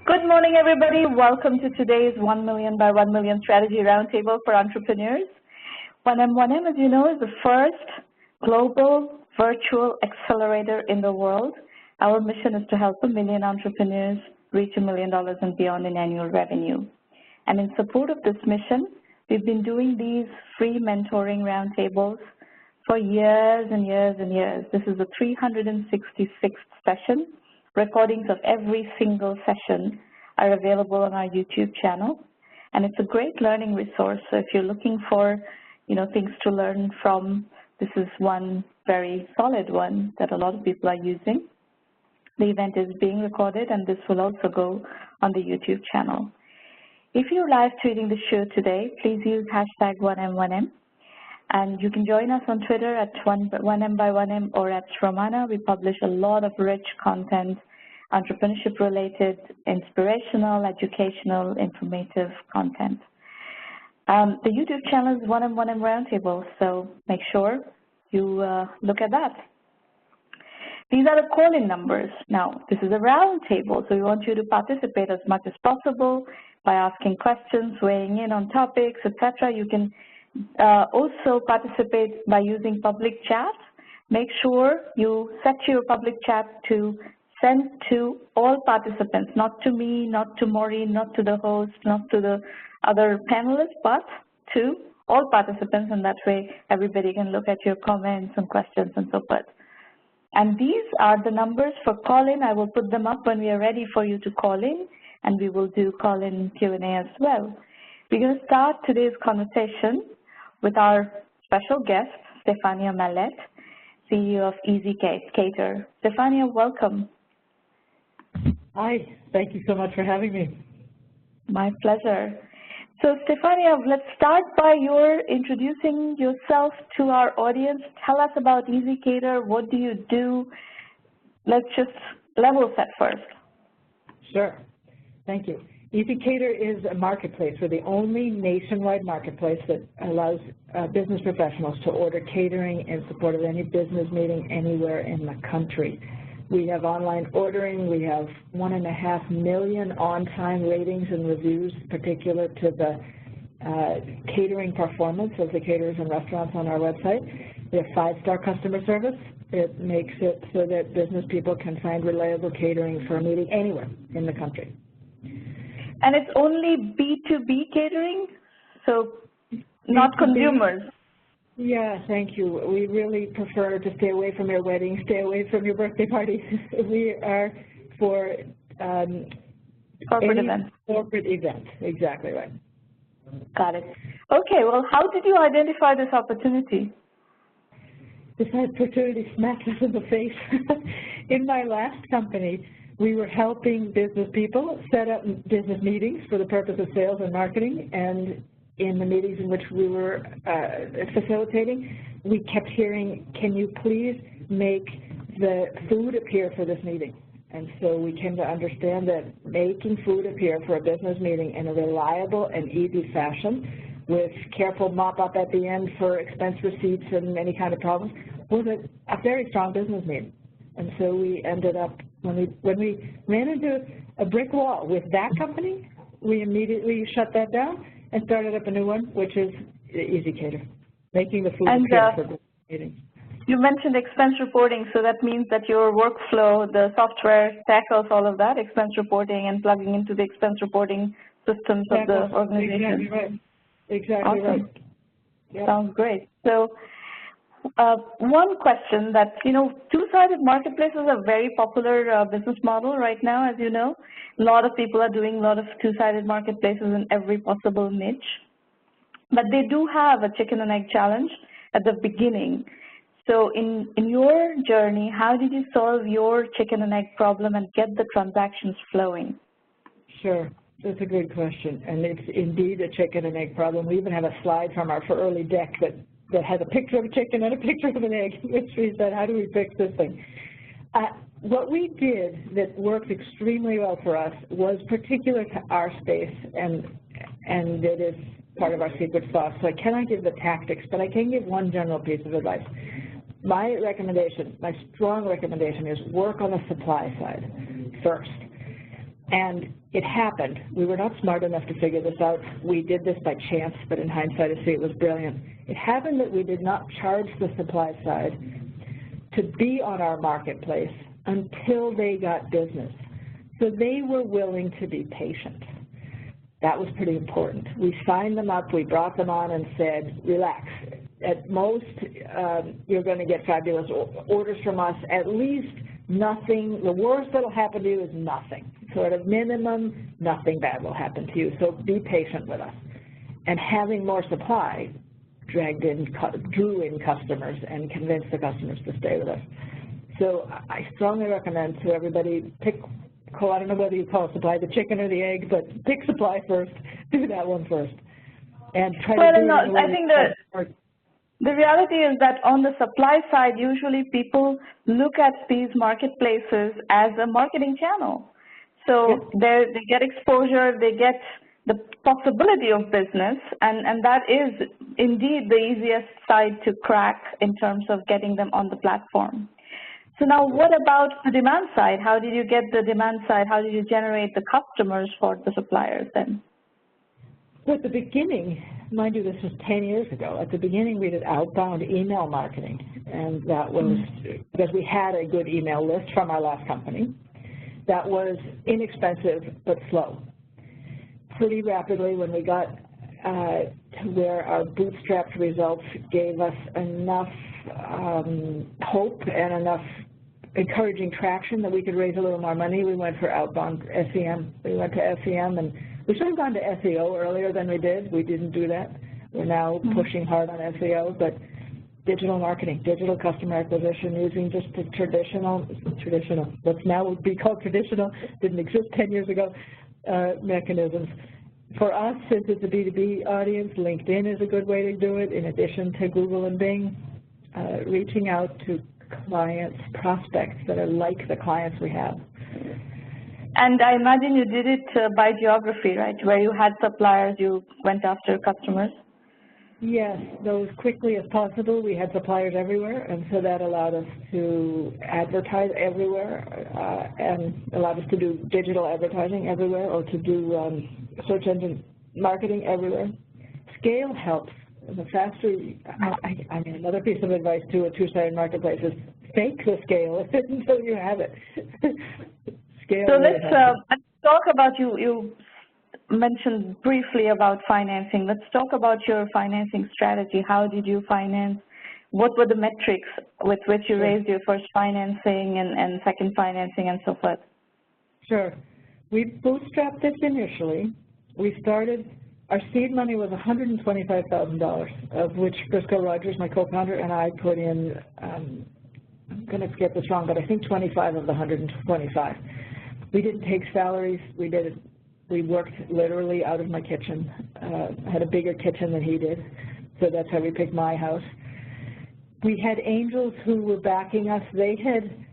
Good morning, everybody. Welcome to today's 1Mby1M Strategy Roundtable for Entrepreneurs. 1M1M, as you know, is the first global virtual accelerator in the world. Our mission is to help 1 million entrepreneurs reach $1 million and beyond in annual revenue. And in support of this mission, we've been doing these free mentoring roundtables for years and years and years. This is the 366th session. Recordings of every single session are available on our YouTube channel, and it's a great learning resource. So if you're looking for, things to learn from, this is one very solid one that a lot of people are using. The event is being recorded, and this will also go on the YouTube channel. If you're live tweeting the show today, please use hashtag 1M1M. And you can join us on Twitter at 1Mby1M or at Romana. We publish a lot of rich content, entrepreneurship-related, inspirational, educational, informative content. The YouTube channel is 1M1M Roundtable, so make sure you look at that. These are the call-in numbers. Now, this is a roundtable, so we want you to participate as much as possible by asking questions, weighing in on topics, etc. You can also participate by using public chat. Make sure you set your public chat to send to all participants, not to me, not to Maureen, not to the host, not to the other panelists, but to all participants, and that way everybody can look at your comments and questions and so forth. And these are the numbers for call-in. I will put them up when we are ready for you to call in, and we will do call-in Q&A as well. We're going to start today's conversation with our special guest, Stefania Mallett, CEO of ezCater. Stefania, welcome. Hi, thank you so much for having me. My pleasure. So, Stefania, let's start by your introducing yourself to our audience. Tell us about ezCater. What do you do? Let's just level set first. Sure. Thank you. ezCater is a marketplace. We're the only nationwide marketplace that allows business professionals to order catering in support of any business meeting anywhere in the country. We have online ordering. We have 1.5 million on-time ratings and reviews, particular to the catering performance of the caterers and restaurants on our website. We have 5-star customer service. It makes it so that business people can find reliable catering for a meeting anywhere in the country. And it's only B2b catering, so not B2B consumers. Yeah, thank you. We really prefer to stay away from your wedding, stay away from your birthday parties. We are for corporate events. Corporate event, exactly right. Got it. Okay, well, how did you identify this opportunity? This opportunity smacked us in the face. In my last company, we were helping business people set up business meetings for the purpose of sales and marketing, and in the meetings in which we were facilitating, we kept hearing, can you please make the food appear for this meeting? And so we came to understand that making food appear for a business meeting in a reliable and easy fashion with careful mop-up at the end for expense receipts and any kind of problems was a very strong business need. And so we ended up, when we ran into a brick wall with that company, we immediately shut that down and started up a new one, which is ezCater, making the food appear for business meetings. You mentioned expense reporting, so that means that your workflow, the software tackles all of that, expense reporting and plugging into the expense reporting systems of the organization. Exactly right. Exactly awesome. Right. Yep. Sounds great. So one question that, two-sided marketplaces are a very popular business model right now, as you know. A lot of people are doing a lot of two-sided marketplaces in every possible niche. But they do have a chicken and egg challenge at the beginning. So in your journey, how did you solve your chicken and egg problem and get the transactions flowing? Sure. That's a good question. And it's indeed a chicken and egg problem. We even have a slide from our early deck that has a picture of a chicken and a picture of an egg, which we said, how do we fix this thing? What we did that worked extremely well for us was particular to our space, and it is part of our secret sauce. So I cannot give the tactics, but I can give one general piece of advice. My recommendation, my strong recommendation is work on the supply side first. And it happened. We were not smart enough to figure this out. We did this by chance, but in hindsight, I see it was brilliant. It happened that we did not charge the supply side to be on our marketplace until they got business. So they were willing to be patient. That was pretty important. We signed them up, we brought them on and said, relax. At most, you're going to get fabulous orders from us. At least nothing, the worst that will happen to you is nothing. So at a minimum, nothing bad will happen to you. So be patient with us. And having more supply drew in customers and convinced the customers to stay with us. So I strongly recommend to everybody, I don't know whether you call it supply the chicken or the egg, but pick supply first, do that one first. And try to do it in a way I think the reality is that on the supply side, usually people look at these marketplaces as a marketing channel. So they get exposure, they get the possibility of business, and that is indeed the easiest side to crack in terms of getting them on the platform. So now what about the demand side? How did you get the demand side? How did you generate the customers for the suppliers then? So at the beginning, mind you, this was 10 years ago. At the beginning, we did outbound email marketing, and that was because we had a good email list from our last company. That was inexpensive but slow. Pretty rapidly, when we got to where our bootstrapped results gave us enough hope and enough encouraging traction that we could raise a little more money, we went for outbound SEM. We went to SEM, and we should have gone to SEO earlier than we did. We didn't do that. We're now pushing hard on SEO, but digital marketing, digital customer acquisition using just the traditional, what's now would be called traditional, didn't exist 10 years ago, mechanisms. For us, since it's a B2B audience, LinkedIn is a good way to do it, in addition to Google and Bing, reaching out to clients, prospects that are like the clients we have. And I imagine you did it by geography, right? Where you had suppliers, you went after customers? Yes, though as quickly as possible. We had suppliers everywhere, and so that allowed us to advertise everywhere and allowed us to do digital advertising everywhere, or to do search engine marketing everywhere. Scale helps. The faster, I mean, another piece of advice to a two-sided marketplace is fake the scale until you have it. Scale. So let's talk about, you mentioned briefly about financing. Let's talk about your financing strategy. How did you finance? What were the metrics with which you raised your first financing and second financing and so forth? Sure. We bootstrapped this initially. We started, our seed money was $125,000, of which Briscoe Rogers, my co-founder, and I put in, I'm going to get this wrong, but I think 25 of the 125. We didn't take salaries. We worked literally out of my kitchen. I had a bigger kitchen than he did, so that's how we picked my house. We had angels who were backing us. They had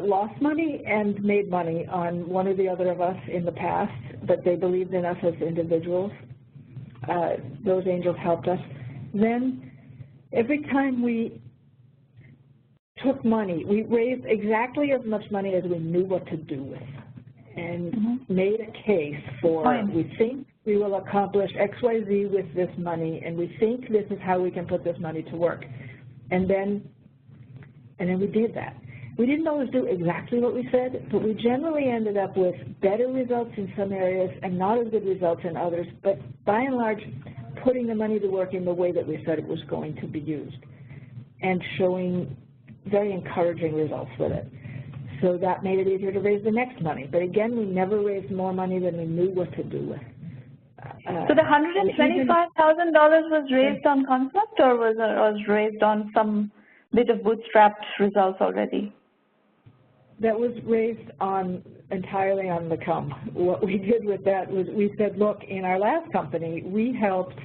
lost money and made money on one or the other of us in the past, but they believed in us as individuals. Those angels helped us. Then every time we took money, we raised exactly as much money as we knew what to do with, and made a case for, we think we will accomplish XYZ with this money, and we think this is how we can put this money to work. And then we did that. We didn't always do exactly what we said, but we generally ended up with better results in some areas and not as good results in others, but by and large, putting the money to work in the way that we said it was going to be used, and showing very encouraging results with it. So that made it easier to raise the next money. But again, we never raised more money than we knew what to do with. So the $125,000 was raised on concept, or was raised on some bit of bootstrapped results already? That was raised on entirely on the come. What we did with that was we said, look, in our last company, we helped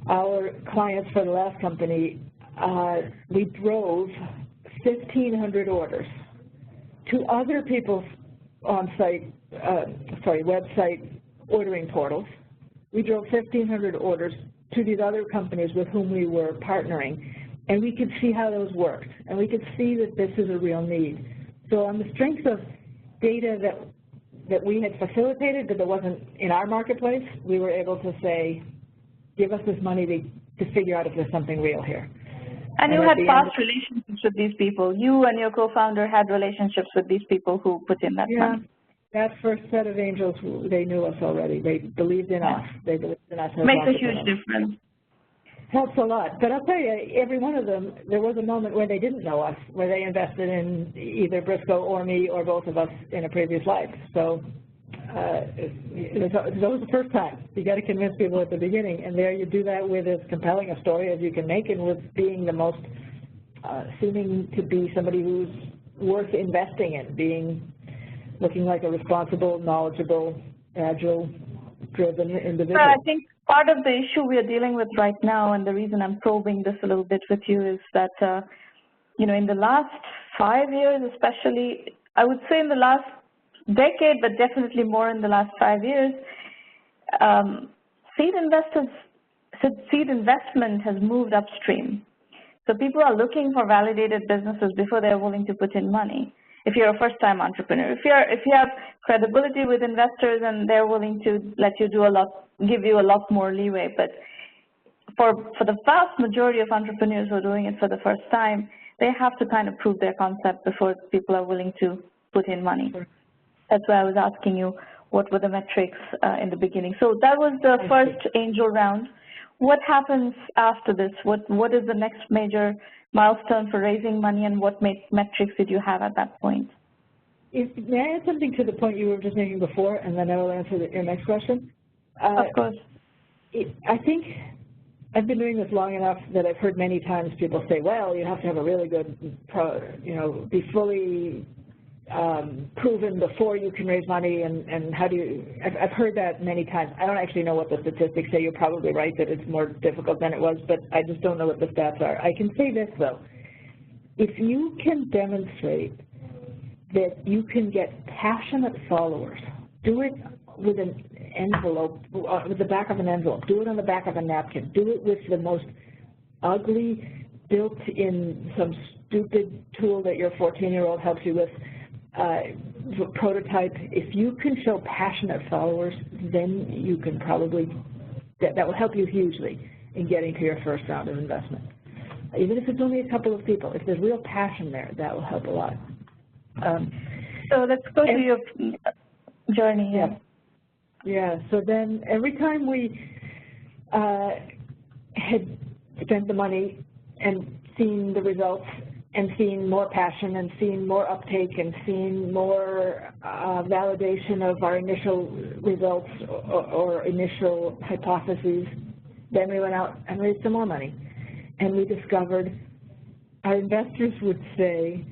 our clients for the last company. We drove 1,500 orders to other people's on-site, website ordering portals. We drove 1,500 orders to these other companies with whom we were partnering, and we could see how those worked, and we could see that this is a real need. So on the strength of data that that we had facilitated, but that wasn't in our marketplace, we were able to say, give us this money to figure out if there's something real here. And you had past relationships with these people. You and your co-founder had relationships with these people who put in that money. That first set of angels, they knew us already. They believed in us. They believed in us. Makes a huge difference. Helps a lot. But I'll tell you, every one of them, there was a moment where they didn't know us, where they invested in either Briscoe or me or both of us in a previous life. So it's always the first time. You got to convince people at the beginning, and there you do that with as compelling a story as you can make, and with being the most seeming to be somebody who's worth investing in, looking like a responsible, knowledgeable, agile, driven individual. Well, I think part of the issue we are dealing with right now, and the reason I'm probing this a little bit with you, is that you know, in the last 5 years, especially, I would say in the last decade, but definitely more in the last 5 years, seed investment has moved upstream. So people are looking for validated businesses before they're willing to put in money. If you're a first-time entrepreneur, if you have credibility with investors and they're willing to let you do a lot, give you a lot more leeway. But for the vast majority of entrepreneurs who are doing it for the first time, they have to kind of prove their concept before people are willing to put in money. That's why I was asking you what were the metrics in the beginning. So that was the first angel round. What happens after this? What is the next major milestone for raising money, and what metrics did you have at that point? May I add something to the point you were just making before, and then I will answer your next question? Of course. I think I've been doing this long enough that I've heard many times people say, well, you have to have a really good, be fully proven before you can raise money, and how do you, I've heard that many times. I don't actually know what the statistics say. You're probably right that it's more difficult than it was, but I just don't know what the stats are. I can say this, though. If you can demonstrate that you can get passionate followers, do it with an envelope, with the back of an envelope, do it on the back of a napkin, do it with the most ugly, built-in, some stupid tool that your 14-year-old helps you with, prototype. If you can show passionate followers, then you can probably, that will help you hugely in getting to your first round of investment. Even if it's only a couple of people, if there's real passion there, that will help a lot. So let's go to your journey here. Yeah, so then every time we had spent the money and seen the results, and seeing more passion, and seeing more uptake, and seeing more validation of our initial results or initial hypotheses, then we went out and raised some more money. And we discovered our investors would say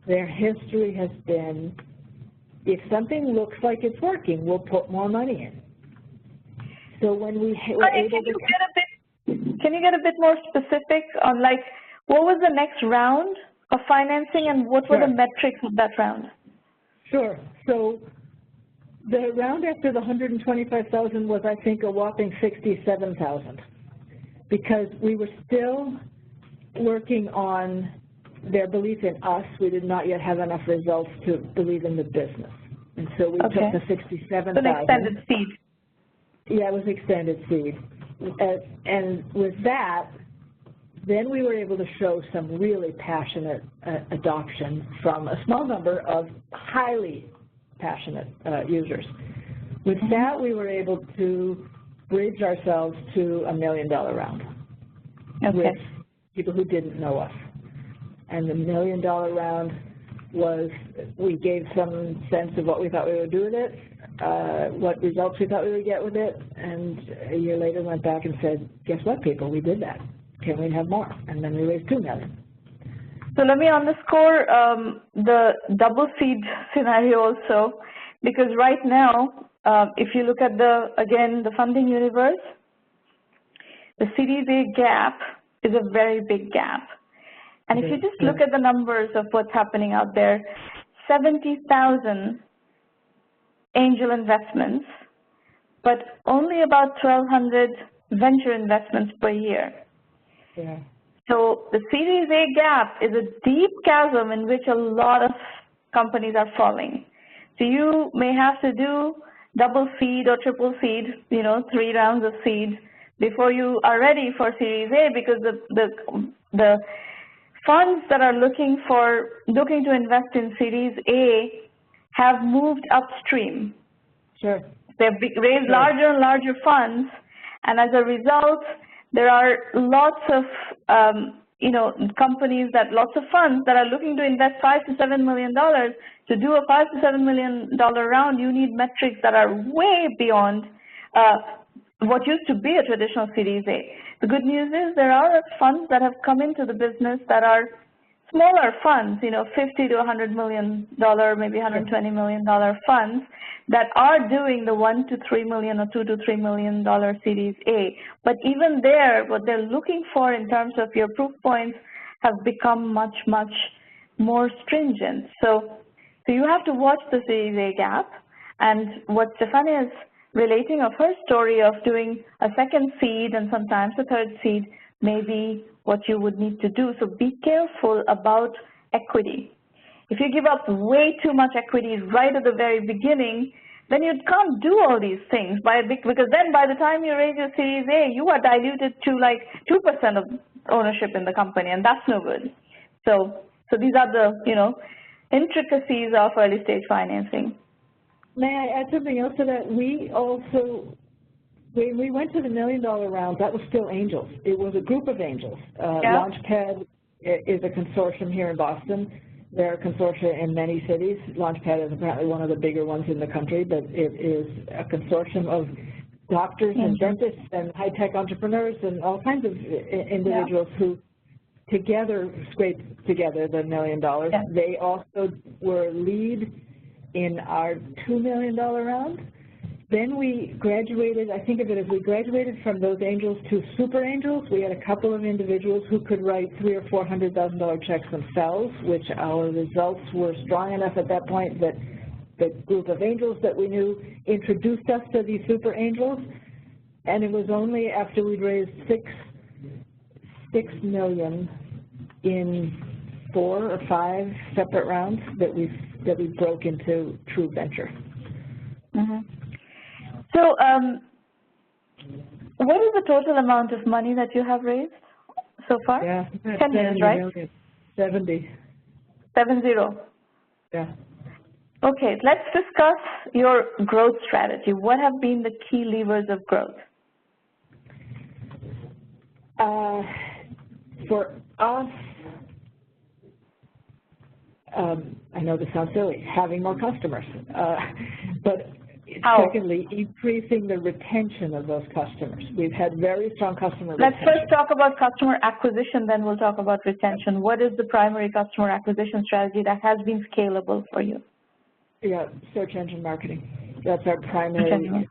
their history has been, if something looks like it's working, we'll put more money in. So when we were able to... Can you get a bit more specific on, like, what was the next round of financing, and what were the metrics of that round? Sure. So the round after the 125,000 was, I think, a whopping 67,000, because we were still working on their belief in us. We did not yet have enough results to believe in the business, and so we took the 67,000. So the extended seed. Yeah, it was extended seed, and with that, then we were able to show some really passionate adoption from a small number of highly passionate users. With that, we were able to bridge ourselves to $1 million round with people who didn't know us. And the $1 million round was, we gave some sense of what we thought we would do with it, what results we thought we would get with it, and a year later went back and said, guess what, people, we did that. Can we have more? And then we raised $2 million. So let me underscore the double seed scenario also, because right now, if you look at the funding universe, the Series A gap is a very big gap. And if you just look at the numbers of what's happening out there, 70,000 angel investments, but only about 1,200 venture investments per year. So the Series A gap is a deep chasm in which a lot of companies are falling. So you may have to do double seed or triple seed, 3 rounds of seed before you are ready for Series A, because the funds that are looking to invest in Series A have moved upstream. Sure. They've raised larger and larger funds, and as a result, there are lots of companies lots of funds that are looking to invest $5 to $7 million. To do a $5 to $7 million round, you need metrics that are way beyond what used to be a traditional Series A. The good news is there are funds that have come into the business that are smaller funds, $50 to $100 million, maybe $120 million funds that are doing the $1 to $3 million or $2 to $3 million Series A. But even there, what they're looking for in terms of your proof points have become much, much more stringent. So you have to watch the Series A gap. And what Stefania is relating of her story of doing a second seed and sometimes a third seed may be what you would need to do. So be careful about equity. If you give up way too much equity right at the very beginning, then you can't do all these things, because then by the time you raise your Series A, you are diluted to like 2% of ownership in the company, and that's no good. So these are the intricacies of early stage financing. May I add something else to that? We also, when we went to the $1 million round, that was still angels. It was a group of angels. Launchpad is a consortium here in Boston. There are consortia in many cities. Launchpad is apparently one of the bigger ones in the country, but it is a consortium of doctors and dentists and high-tech entrepreneurs and all kinds of individuals who together scraped together the $1 million. They also were lead in our $2 million round. Then we graduated, I think of it as we graduated from those angels to super angels. We had a couple of individuals who could write $300,000 or $400,000 checks themselves, which our results were strong enough at that point that the group of angels that we knew introduced us to these super angels. And it was only after we'd raised $6 million in 4 or 5 separate rounds that we broke into true venture. So what is the total amount of money that you have raised so far? 10 million, right? 70. 70. Yeah. Okay, let's discuss your growth strategy. What have been the key levers of growth? For us, I know this sounds silly, having more customers, but secondly, increasing the retention of those customers. We've had very strong customer retention. Let's first talk about customer acquisition, then we'll talk about retention. What is the primary customer acquisition strategy that has been scalable for you? Yeah, search engine marketing. That's our primary.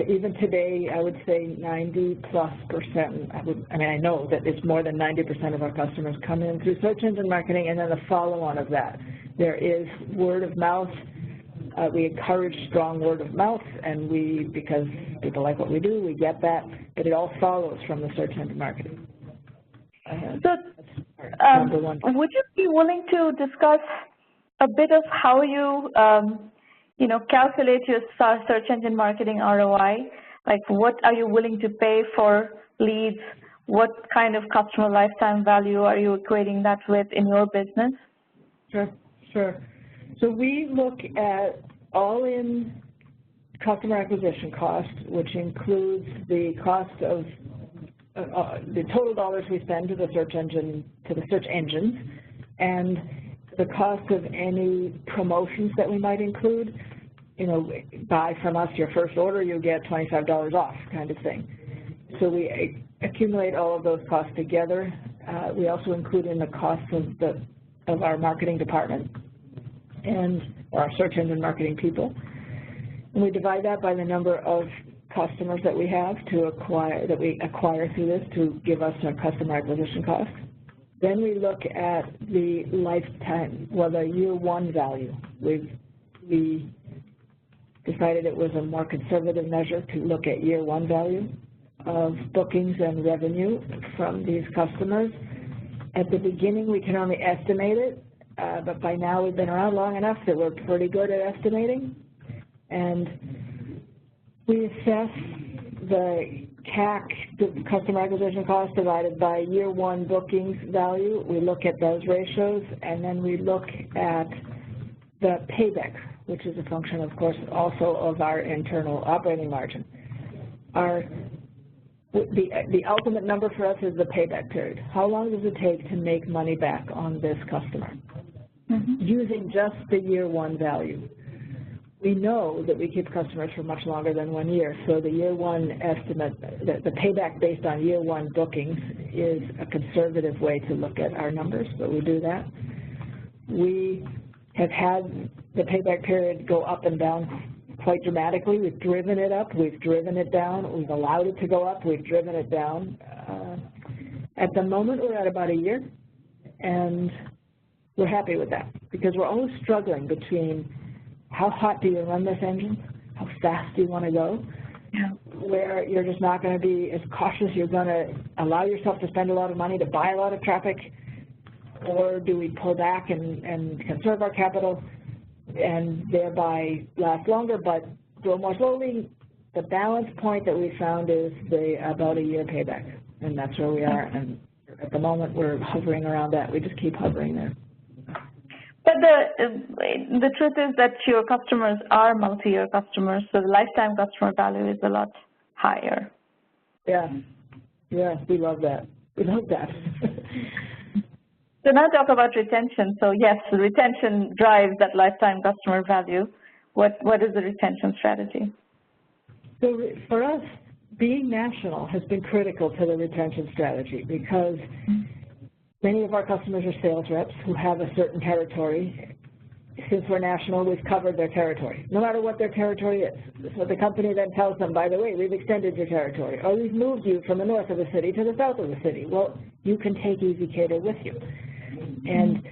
Even today, I would say 90+%. I know that it's more than 90% of our customers come in through search engine marketing, and then the follow-on of that. There is word of mouth. We encourage strong word of mouth, and because people like what we do, we get that, but it all follows from the search engine marketing. Would you be willing to discuss a bit of how you calculate your search engine marketing ROI? Like, what are you willing to pay for leads? What kind of customer lifetime value are you equating that with in your business? Sure. So we look at all-in customer acquisition cost, which includes the cost of the total dollars we spend to the search engines, and the cost of any promotions that we might include. Buy from us your first order, you'll get $25 off, kind of thing. So we accumulate all of those costs together. We also include in the cost of our marketing department and our search engine marketing people. And we divide that by the number of customers that we have that we acquire through this to give us a customer acquisition cost. Then we look at the lifetime, the year one value. We decided it was a more conservative measure to look at year one value of bookings and revenue from these customers. At the beginning, we can only estimate it. but by now we've been around long enough that we're pretty good at estimating. And we assess the CAC, the customer acquisition cost, divided by year one bookings value. We look at those ratios, and then we look at the payback, which is a function, of course, also of our internal operating margin. The ultimate number for us is the payback period. How long does it take to make money back on this customer? Using just the year one value. We know that we keep customers for much longer than 1 year, so the year one estimate, the payback based on year one bookings is a conservative way to look at our numbers, but we do that. We have had the payback period go up and down quite dramatically. We've driven it up, we've driven it down, we've allowed it to go up, we've driven it down. At the moment, we're at about a year, and we're happy with that because we're always struggling between how hot do you run this engine, how fast do you want to go, where you're just not going to be as cautious, you're going to allow yourself to spend a lot of money to buy a lot of traffic, or do we pull back and conserve our capital and thereby last longer but grow more slowly. The balance point that we found is about a year payback, and that's where we are, and at the moment we're hovering around that. We just keep hovering there. But the truth is that your customers are multi-year customers, so the lifetime customer value is a lot higher. Yeah, we love that. We love that. So now talk about retention. So yes, the retention drives that lifetime customer value. What is the retention strategy? So for us, being national has been critical to the retention strategy because many of our customers are sales reps who have a certain territory. Since we're national, we've covered their territory, no matter what their territory is. So the company then tells them, by the way, we've extended your territory, or we've moved you from the north of the city to the south of the city. Well, you can take ezCater with you. And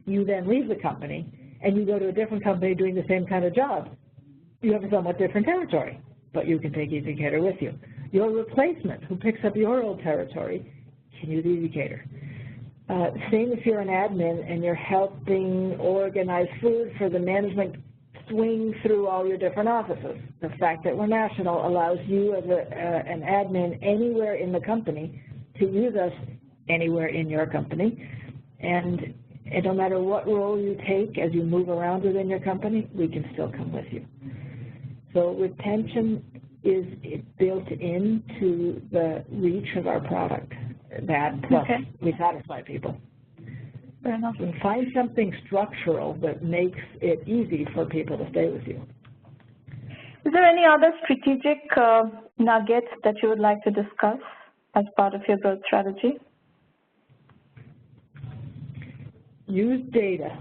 you then leave the company, and you go to a different company doing the same kind of job. You have a somewhat different territory, but you can take ezCater with you. Your replacement, who picks up your old territory, can use ezCater. Same if you're an admin and you're helping organize food for the management swing through all your different offices. The fact that we're national allows you as an admin anywhere in the company to use us anywhere in your company. And no matter what role you take as you move around within your company, we can still come with you. So retention is built into the reach of our product. That plus we satisfy people. Fair enough. And find something structural that makes it easy for people to stay with you. Is there any other strategic nuggets that you would like to discuss as part of your growth strategy? Use data.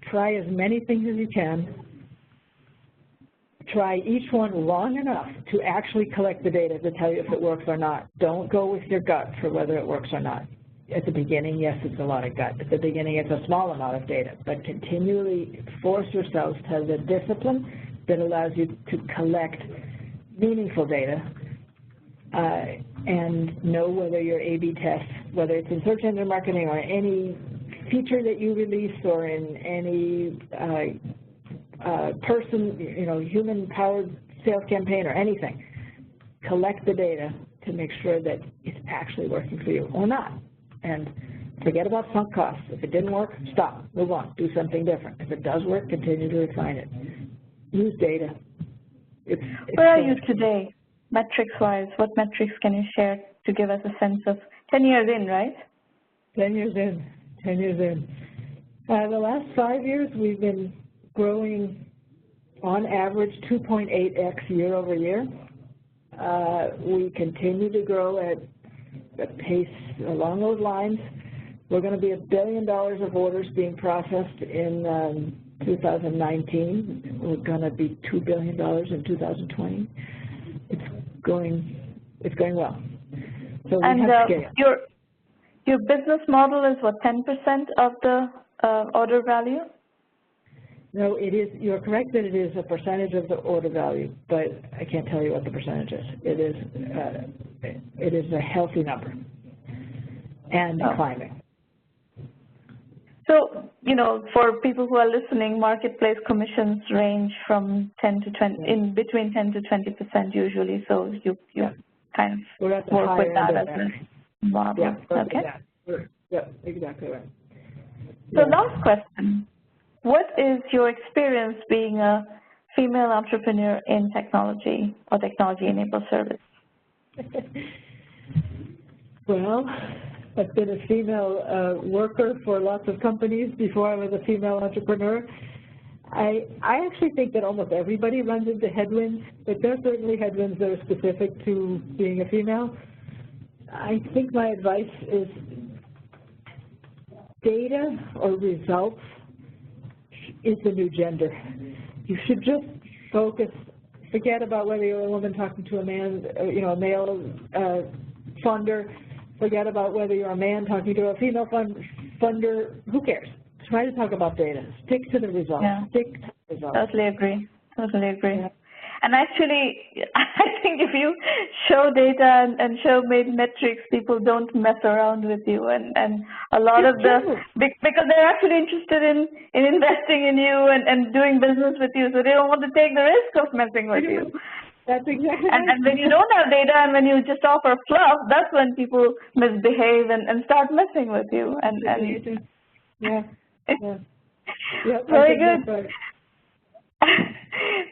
Try as many things as you can. Try each one long enough to actually collect the data to tell you if it works or not. Don't go with your gut for whether it works or not. At the beginning, yes, it's a lot of gut. At the beginning, it's a small amount of data. But continually force yourselves to have the discipline that allows you to collect meaningful data and know whether your A/B tests, whether it's in search engine marketing or any feature that you release or in any human-powered sales campaign or anything, collect the data to make sure that it's actually working for you or not. And forget about sunk costs. If it didn't work, stop, move on, do something different. If it does work, continue to refine it. Use data. Where are you today, metrics-wise? What metrics can you share to give us a sense of 10 years in, right? 10 years in, 10 years in. The last 5 years, we've been growing on average 2.8x year over year. We continue to grow at a pace along those lines. We're going to be $1 billion of orders being processed in 2019. We're going to be $2 billion in 2020. It's going well. So we have scale. Your business model is what, 10% of the order value? No, it is. You're correct that it is a percentage of the order value, but I can't tell you what the percentage is. It is a healthy number. and climbing. So, you know, for people who are listening, marketplace commissions range from 10 to 20, in between 10 to 20% usually. So you kind of work with that as a model. Yeah, okay. Yeah, exactly right. So last question. What is your experience being a female entrepreneur in technology or technology-enabled service? Well, I've been a female worker for lots of companies before I was a female entrepreneur. I actually think that almost everybody runs into headwinds, but there are certainly headwinds that are specific to being a female. I think my advice is data or results is the new gender. You should just focus, forget about whether you're a woman talking to a man, you know, a male funder, forget about whether you're a man talking to a female funder, who cares? Try to talk about data. Stick to the results. Yeah. Stick to the results. Totally agree. Totally agree. Yeah. And actually, I think if you show data and show metrics, people don't mess around with you. And a lot of because they're actually interested in investing in you and doing business with you, so they don't want to take the risk of messing with you. That's exactly right. And when you don't have data and when you just offer fluff, that's when people misbehave and start messing with you. Yeah. Very good.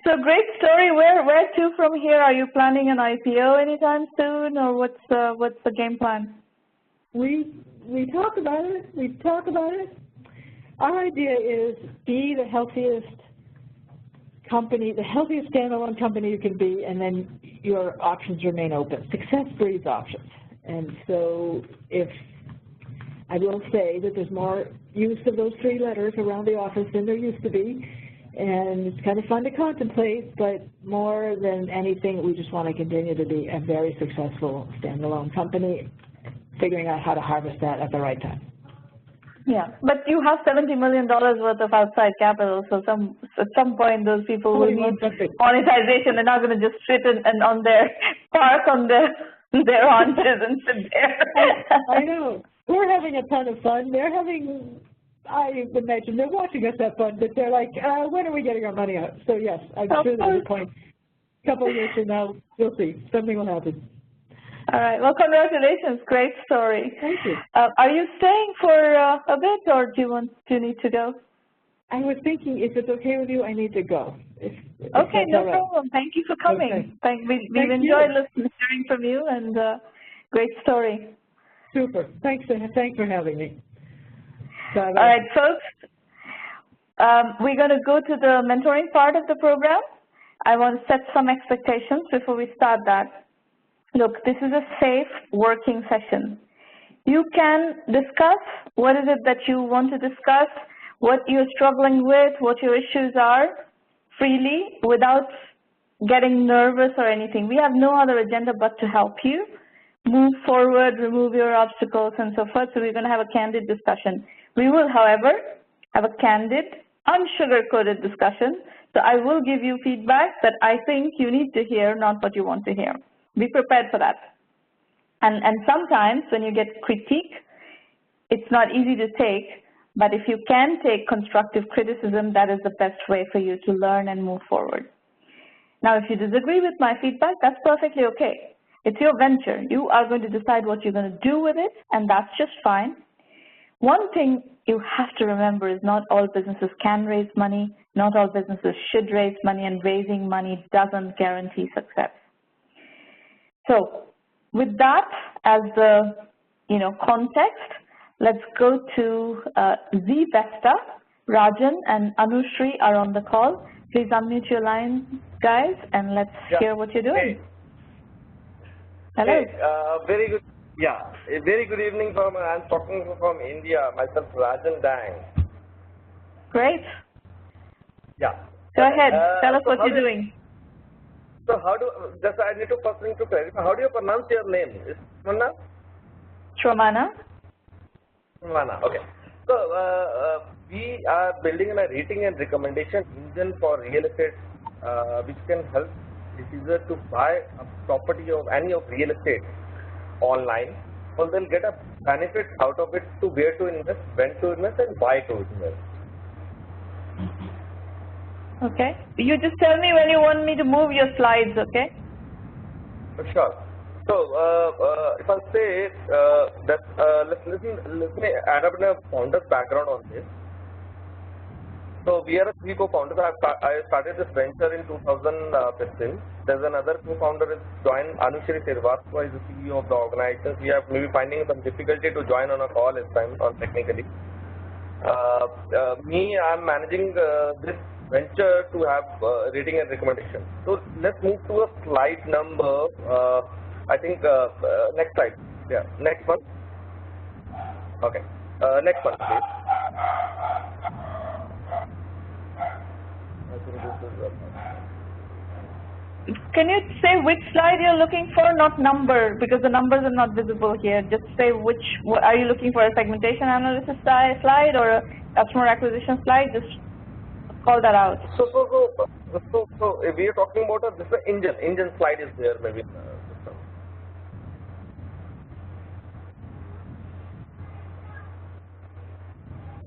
So great story. Where to from here? Are you planning an IPO anytime soon, or what's the game plan? We talk about it. We talk about it. Our idea is be the healthiest company, the healthiest standalone company you can be, and then your options remain open. Success breeds options, and so if I will say that there's more use of those three letters around the office than there used to be. And it's kind of fun to contemplate, but more than anything, we just want to continue to be a very successful standalone company, figuring out how to harvest that at the right time. Yeah, but you have $70 million worth of outside capital, so at some point those people will need monetization. They're not going to just sit and on their park on their haunches and sit there. I know. We're having a ton of fun. They're having. I imagine they're watching us have fun, but they're like, when are we getting our money out? So yes, I'm sure there's a point. A couple of years from now, you'll see. Something will happen. All right. Well, congratulations. Great story. Thank you. Are you staying for a bit, or do you need to go? I was thinking, if it's okay with you, I need to go. Okay, no problem. Thank you for coming. Okay. We've enjoyed hearing from you, and great story. Super. Thanks for having me. All right, folks, we're going to go to the mentoring part of the program. I want to set some expectations before we start that. Look, this is a safe working session. You can discuss what is it that you want to discuss, what you're struggling with, what your issues are, freely, without getting nervous or anything. We have no other agenda but to help you move forward, remove your obstacles, and so forth. So we're going to have a candid discussion. We will, however, have a candid, unsugar-coated discussion. So I will give you feedback that I think you need to hear, not what you want to hear. Be prepared for that. And sometimes when you get critique, it's not easy to take, but if you can take constructive criticism, that is the best way for you to learn and move forward. Now, if you disagree with my feedback, that's perfectly okay. It's your venture. You are going to decide what you're going to do with it, and that's just fine. One thing you have to remember is not all businesses can raise money, not all businesses should raise money, and raising money doesn't guarantee success. So with that as the context, let's go to zVesta. Rajan and Anushree are on the call. Please unmute your line, guys, and let's hear what you're doing. Hey. Hello. Hey, very good. Yeah, a very good evening. I'm talking from India. Myself, Rajan Danngn. Great. Yeah. Go ahead. Tell us what you're doing. So I need to first thing to clarify. How do you pronounce your name? Is Shramana? Shramana. Shramana. Okay. So we are building a rating and recommendation engine for real estate, which can help the user to buy a property of any of real estate online well, they'll get a benefit out of it to where to invest, when to invest, and why to invest. Okay. You just tell me when you want me to move your slides, okay? Sure. So, if I say that, let me add up in a founder's background on this. So, we are three co-founders. I started this venture in 2015. There's another co-founder is joined, Anushri Srivastava is the CEO of the organization. We are maybe finding some difficulty to join on a call this time, technically. I'm managing this venture to have rating and recommendation. So, let's move to a slide number. I think next slide. Yeah, next one. Okay, next one, please. I think this is. Can you say which slide you're looking for, not number, because the numbers are not visible here. Just say which. Are you looking for a segmentation analysis slide or a customer acquisition slide? Just call that out. So if we are talking about this engine slide is there maybe.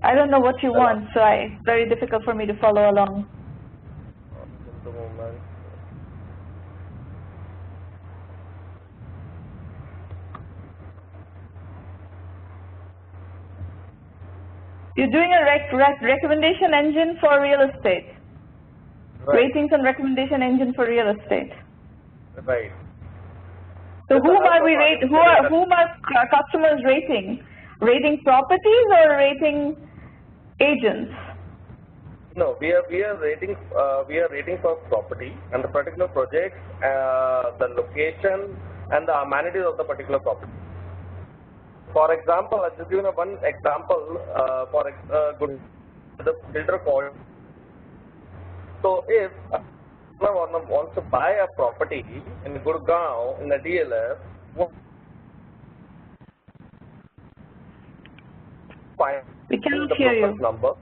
I don't know what you want, so it's very difficult for me to follow along. You're doing a recommendation engine for real estate. Right. Ratings and recommendation engine for real estate. Right. So whom are customers rating? Rating properties or rating agents? No, we are rating for property and the particular project, the location and the amenities of the particular property. For example, I'll just give you one example for the builder called. So if someone wants to buy a property in Gurgaon in the DLF, we cannot hear you. Number.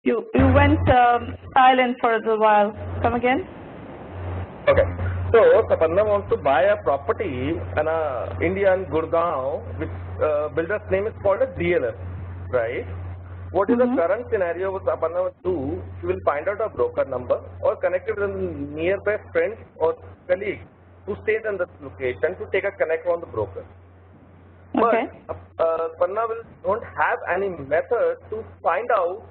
You went silent for a little while. Come again? Okay. So, Stefania wants to buy a property in India in Gurgaon, which builder's name is called a DLF, right? What is the current scenario with Stefania will do? She will find out a broker number or connect it with a nearby friend or colleague who stays in this location to take a connect on the broker. Okay. But Stefania don't have any method to find out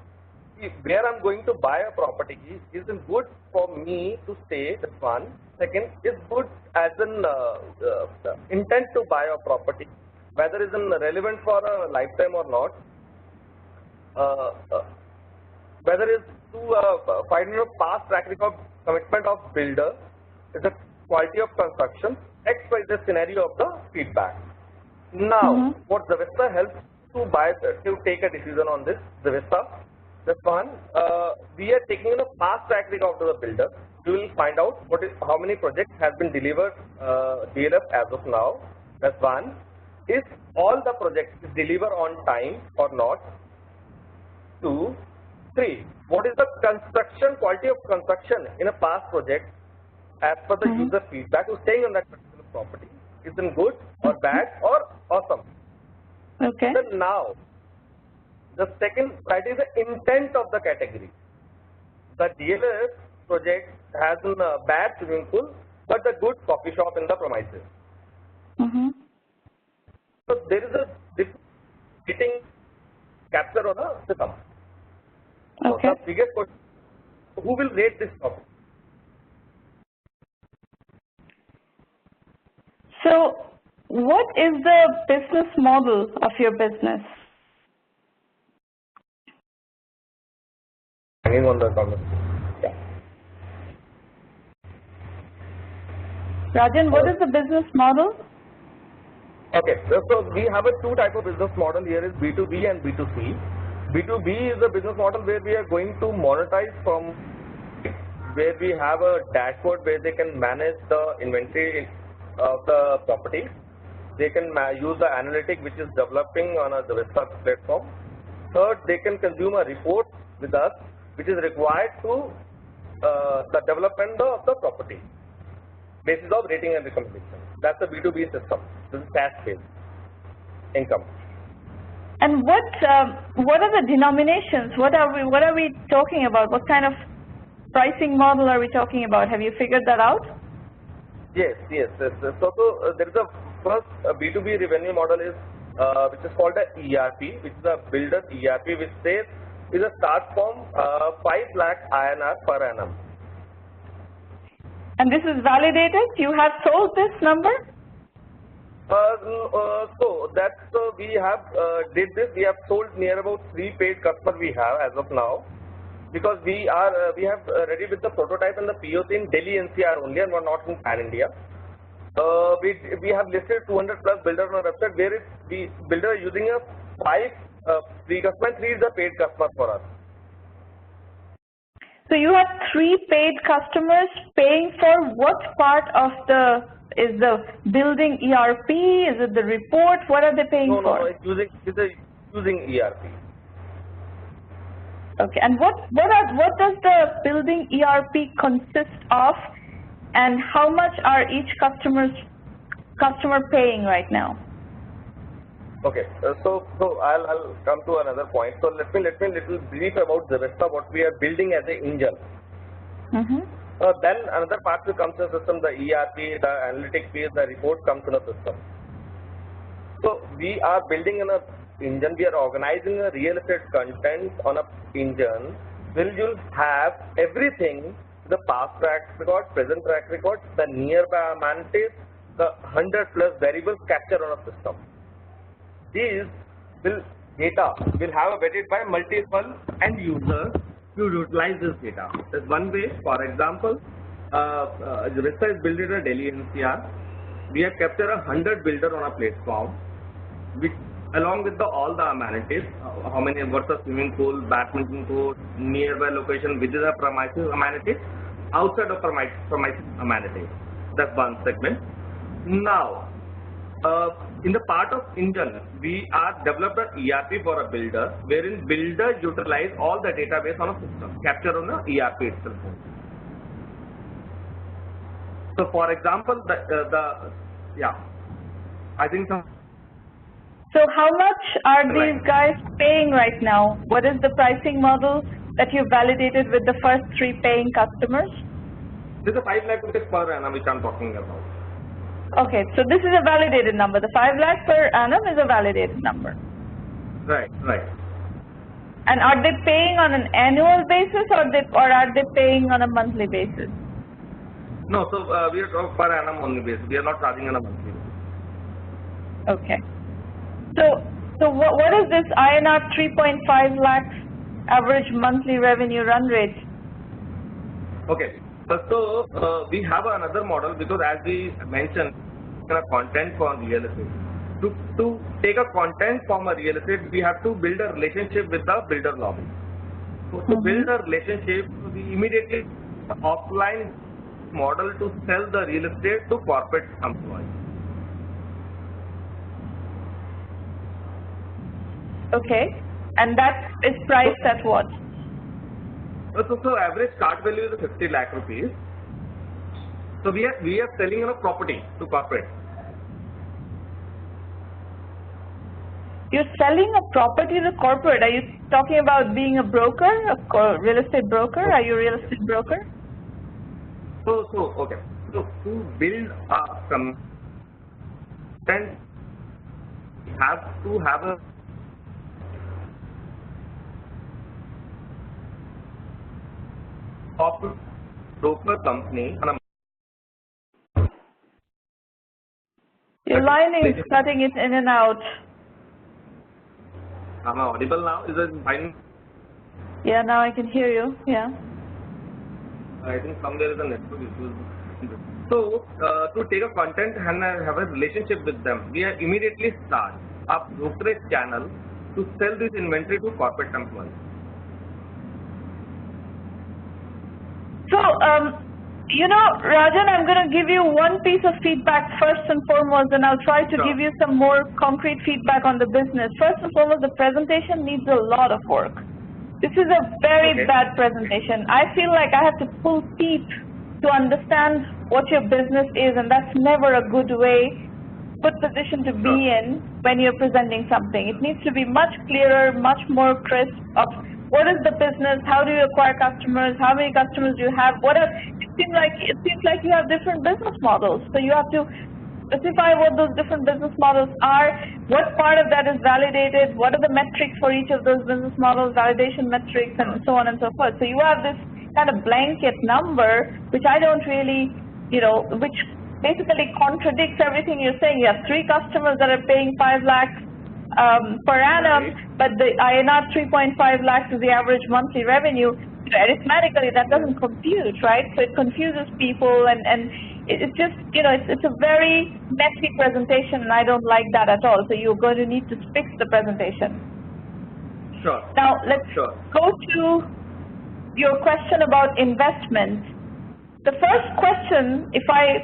where I'm going to buy a property. Is it good for me to stay? That's one. Second, is good as an intent to buy a property, whether it's relevant for a lifetime or not. Whether it's to find a past track record commitment of builder, is the quality of construction, X by the scenario of the feedback. Now, what zVesta helps to take a decision on this, zVesta. That's one. We are taking a past track record of the builder. We will find out how many projects have been delivered DLF as of now. That's one. Is all the projects delivered on time or not? 2, 3. What is the construction quality of construction in a past project as per the user feedback who's staying on that particular property? Is it good or bad or awesome? Okay. Then now, the second criteria is the intent of the category. The DLF project has a bad swimming pool, but a good coffee shop in the premises. So there is a rating capture on a system. Okay. So the biggest question: who will rate this property? So, what is the business model of your business? Hanging on the comment. Rajan, what is the business model? Okay, so we have two type of business model here is B2b and B2C. B2b is a business model where we are going to monetize from where we have a dashboard where they can manage the inventory of the property. They can use the analytic which is developing on a zVesta platform. Third, they can consume a report with us which is required to the development of the property. basis of rating and recommendation. That's the B2B system. This is SaaS-based income. And what are the denominations? What are we talking about? What kind of pricing model are we talking about? Have you figured that out? Yes. So there is a first B2B revenue model is which is called a ERP, which is a builder ERP, which says is a start from 5 lakh INR per annum. And this is validated? You have sold this number? So that's we have did this. We have sold near about 3 paid customers we have as of now, because we have ready with the prototype and the POC in Delhi NCR only, and we're not in Pan India. We have listed 200 plus builders on our website, where the builder using a 5 free customer and 3 is a paid customer for us. So you have 3 paid customers paying for what part of is the building ERP? Is it the report? What are they paying for? No, it's using ERP. Okay, and what does the building ERP consist of, and how much are each customer paying right now? Okay, so I'll come to another point. So let me little brief about zVesta, what we are building as an engine. Then another part will come to the system, the ERP, the analytic piece, the report comes to the system. So we are building an engine, we are organizing a real estate content on a engine, where you'll have everything, the past track record, present track record, the nearby amenities, the 100 plus variables captured on a system. These data will have vetted by multiple end users to utilize this data. There's one way, for example, zVesta is built in a Delhi NCR. We have captured 100 builders on a platform, which along with all the amenities, how many, what's the swimming pool, badminton court, nearby location, within the premises amenities, outside of premises amenities. That's one segment. Now, in the part of engine, we are developed an ERP for a builder, wherein builder utilize all the database on a system, capture on the ERP itself. So, for example, I think some. So, how much are these guys paying right now? What is the pricing model that you validated with the first 3 paying customers? This is a 5 lakh rupees per annum which I'm talking about. Okay, so this is a validated number. The 5 lakh per annum is a validated number. Right. And are they paying on an annual basis, or are they paying on a monthly basis? No, so we are talking per annum only basis. We are not charging on a monthly basis. Okay. So what is this INR 3.5 lakhs average monthly revenue run rate? Okay. So we have another model, because as we mentioned, content for real estate. To take a content from a real estate, we have to build a relationship with the builder lobby. So to build a relationship, we immediately offline model to sell the real estate to corporate employees. Okay, and that is priced at what? So average start value is 50 lakh rupees. So we are selling a property to corporate. You're selling a property to corporate. Are you talking about being a broker, a real estate broker? Are you a real estate broker? Okay. So to build a content, we have to have a corporate broker company. Your line is cutting it in and out. Am I audible now? Is it fine? Yeah, now I can hear you. Yeah. I think somewhere is a network issue. So to take a content and have a relationship with them, we immediately start a brokerage channel to sell this inventory to corporate employees. So, you know, Rajan, I'm going to give you one piece of feedback first and foremost, and I'll try to give you some more concrete feedback on the business. First and foremost, the presentation needs a lot of work. This is a very bad presentation. I feel like I have to pull teeth to understand what your business is, and that's never a good good position to be in when you're presenting something. It needs to be much clearer, much more crisp of what is the business, how do you acquire customers, how many customers do you have, it seems like you have different business models. So you have to specify what those different business models are, what part of that is validated, what are the metrics for each of those business models, validation metrics, and so on and so forth. So you have this kind of blanket number, which I don't really, which basically contradicts everything you're saying. You have 3 customers that are paying 5 lakhs per annum, but the INR 3.5 lakhs is the average monthly revenue. Arithmetically, that doesn't compute, right? So it confuses people, and it's just, it's a very messy presentation, and I don't like that at all. So you're going to need to fix the presentation. Sure. Now let's go to your question about investment. The first question, if I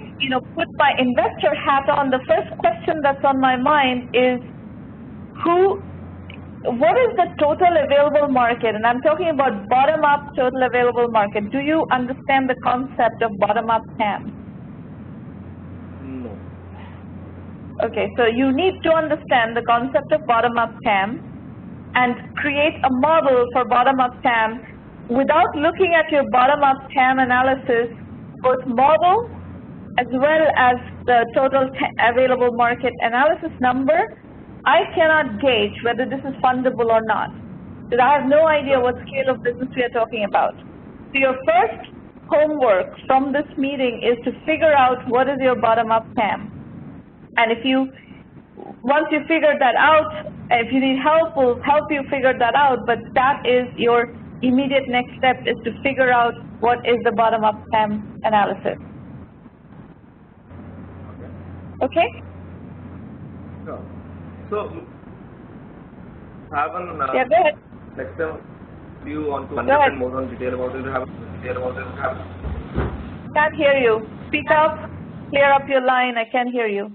put my investor hat on, the first question that's on my mind is what is the total available market? And I'm talking about bottom-up total available market. Do you understand the concept of bottom-up TAM? No. Okay, so you need to understand the concept of bottom-up TAM and create a model for bottom-up TAM without looking at your bottom-up TAM analysis, both model as well as the total available market analysis number. I cannot gauge whether this is fundable or not, because I have no idea what scale of business we are talking about. So your first homework from this meeting is to figure out what is your bottom-up TAM. And once you figure that out, and if you need help, we'll help you figure that out, but that is your immediate next step, is to figure out what is the bottom-up TAM analysis. Okay? Sure. So, have an yeah, go ahead. Next time, do you want to understand more on detail about it? Can't hear you. Speak up. Clear up your line. I can't hear you.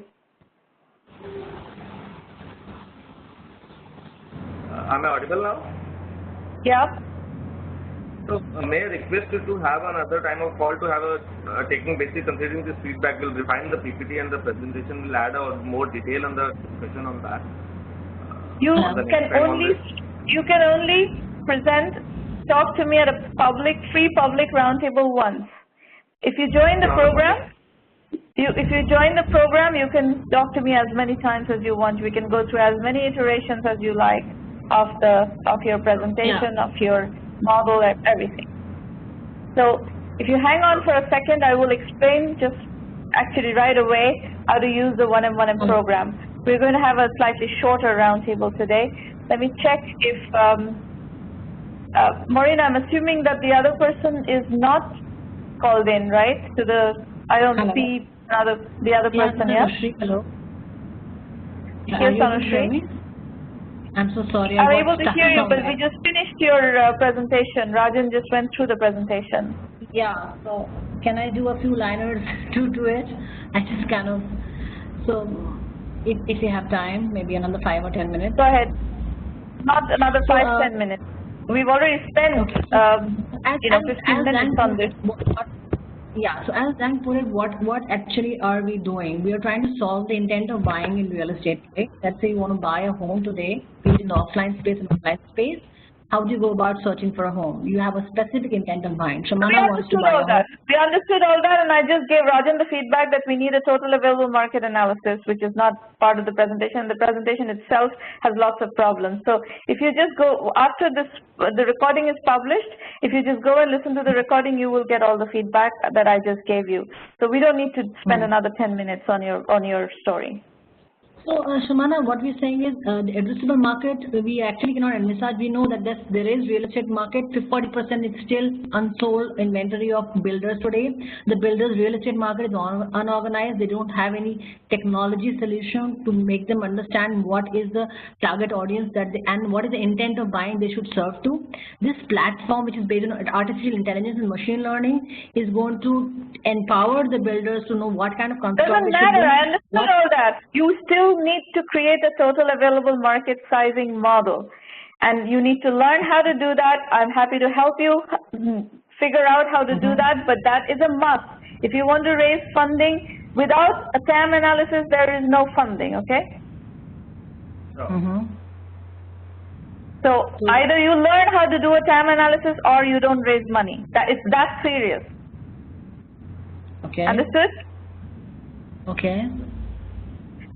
Am I audible now? Yeah. So, may I request you to have another time of call to have taking basic considering this feedback, will refine the PPT and the presentation, will add more detail on the discussion on that. You can only talk to me at a free public roundtable once. If you join the program, you can talk to me as many times as you want. We can go through as many iterations as you like of your presentation, of your model, everything. So if you hang on for a second, I will explain just actually right away how to use the 1M1M program. We're going to have a slightly shorter roundtable today. Let me check if, Maureen, I'm assuming that the other person is not called in, right? I don't see the other person, yeah? Hello. Here's Anushree. I'm so sorry. I'm able to hear you, but we just finished your presentation. Rajan just went through the presentation. Yeah, so can I do a few liners to it? I just kind of, so if you have time, maybe another 5 or 10 minutes. Go ahead. Not another 5-10 minutes. We've already spent 15 minutes on this. Yeah, so as Danngn put it, what actually are we doing? We are trying to solve the intent of buying in real estate today. Let's say you want to buy a home today, be it in the offline space and online space. How do you go about searching for a home? You have a specific intent of buying. Shamana wants to buy a home. We understood all that, and I just gave Rajan the feedback that we need a total available market analysis, which is not part of the presentation. The presentation itself has lots of problems. So if you just go, after the recording is published, if you just go and listen to the recording, you will get all the feedback that I just gave you. So we don't need to spend another 10 minutes on your story. So, Shamana, what we're saying is the addressable market, we actually cannot envisage. We know that there is real estate market. 40% is still unsold inventory of builders today. The builders' real estate market is unorganized. They don't have any technology solution to make them understand what is the target audience and what is the intent of buying they should serve to. This platform, which is based on artificial intelligence and machine learning, is going to empower the builders to know what kind of concept. Doesn't matter. I understood all that. You still need to create a total available market sizing model, and you need to learn how to do that. I'm happy to help you figure out how to do that, but that is a must. If you want to raise funding, without a TAM analysis, there is no funding, okay? So either you learn how to do a TAM analysis or you don't raise money. That's serious. Okay. Understood? Okay.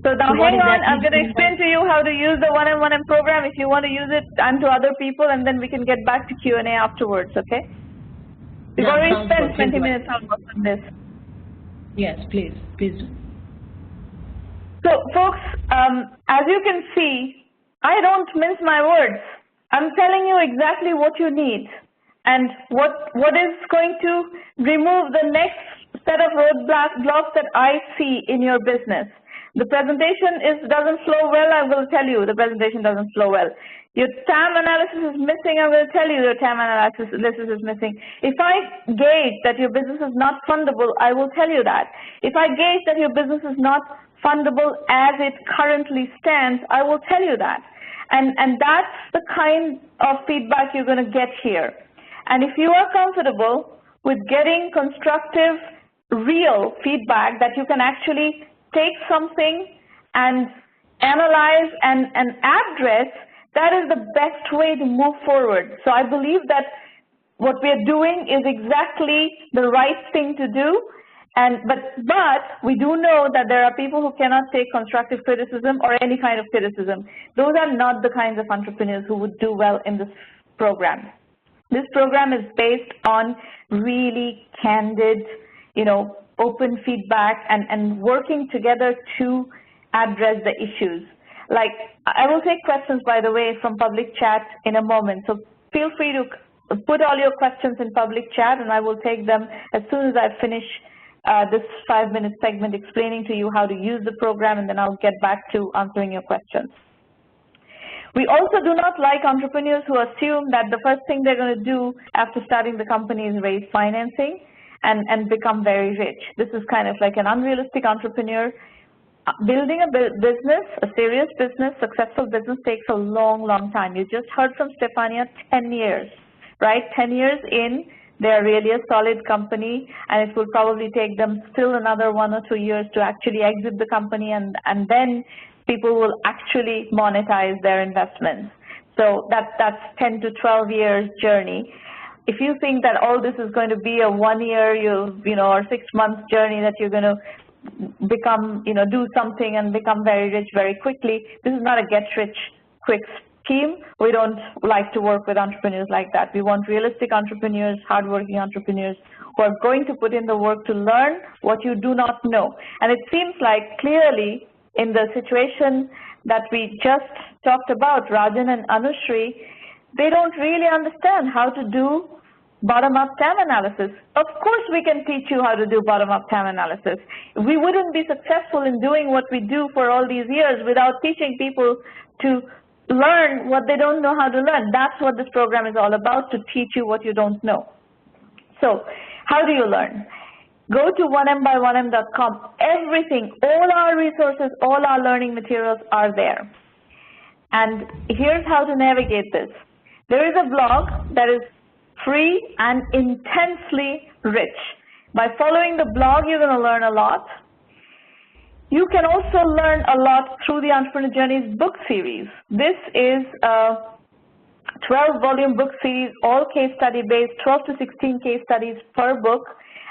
So now hang on, I'm going to explain to you how to use the 1M1M program. If you want to use it, and to other people, and then we can get back to Q&A afterwards, okay? We've already spent 20 minutes almost on this. Yes, please, please do. So folks, as you can see, I don't mince my words. I'm telling you exactly what you need and what is going to remove the next set of roadblocks that I see in your business. The presentation doesn't flow well, I will tell you the presentation doesn't flow well. Your TAM analysis is missing, I will tell you your TAM analysis is missing. If I gauge that your business is not fundable, I will tell you that. If I gauge that your business is not fundable as it currently stands, I will tell you that. And that's the kind of feedback you're going to get here. And if you are comfortable with getting constructive, real feedback that you can actually take something and analyze and address, that is the best way to move forward. So I believe that what we're doing is exactly the right thing to do. But we do know that there are people who cannot take constructive criticism or any kind of criticism. Those are not the kinds of entrepreneurs who would do well in this program. This program is based on really candid, open feedback and working together to address the issues. Like, I will take questions, by the way, from public chat in a moment. So feel free to put all your questions in public chat, and I will take them as soon as I finish this 5-minute segment explaining to you how to use the program, and then I'll get back to answering your questions. We also do not like entrepreneurs who assume that the first thing they're going to do after starting the company is raise financing and become very rich. This is kind of like an unrealistic entrepreneur. Building a business, a serious business, successful business takes a long, long time. You just heard from Stefania, 10 years, right? 10 years in, they're really a solid company, and it will probably take them still another 1 or 2 years to actually exit the company, and then people will actually monetize their investments. So that's 10 to 12 years journey. If you think that all this is going to be a 1 year, or 6 months journey that you're going to become, do something and become very rich very quickly, this is not a get-rich-quick scheme. We don't like to work with entrepreneurs like that. We want realistic entrepreneurs, hardworking entrepreneurs who are going to put in the work to learn what you do not know. And it seems like clearly in the situation that we just talked about, Rajan and Anushri, they don't really understand how to do bottom-up TAM analysis. Of course we can teach you how to do bottom-up TAM analysis. We wouldn't be successful in doing what we do for all these years without teaching people to learn what they don't know how to learn. That's what this program is all about, to teach you what you don't know. So how do you learn? Go to 1Mby1M.com. Everything, all our resources, all our learning materials are there. And here's how to navigate this. There is a blog that is free and intensely rich. By following the blog, you're going to learn a lot. You can also learn a lot through the Entrepreneur Journeys book series. This is a 12-volume book series, all case study based, 12 to 16 case studies per book,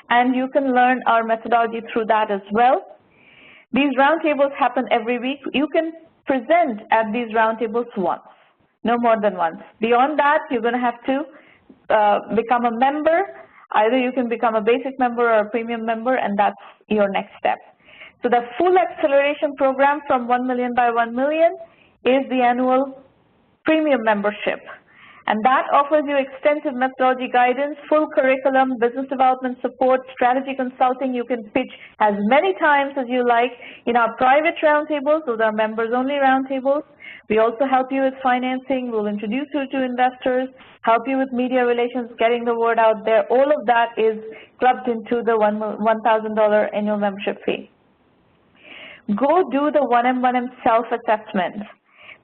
and you can learn our methodology through that as well. These roundtables happen every week. You can present at these roundtables once, no more than once. Beyond that, you're going to have to become a member. Either you can become a basic member or a premium member, and that's your next step. So the full acceleration program from 1 million by 1 million is the annual premium membership. And that offers you extensive methodology guidance, full curriculum, business development support, strategy consulting. You can pitch as many times as you like in our private roundtables. Those are members-only roundtables. We also help you with financing. We'll introduce you to investors, help you with media relations, getting the word out there. All of that is clubbed into the $1,000 annual membership fee. Go do the 1M1M self-assessment.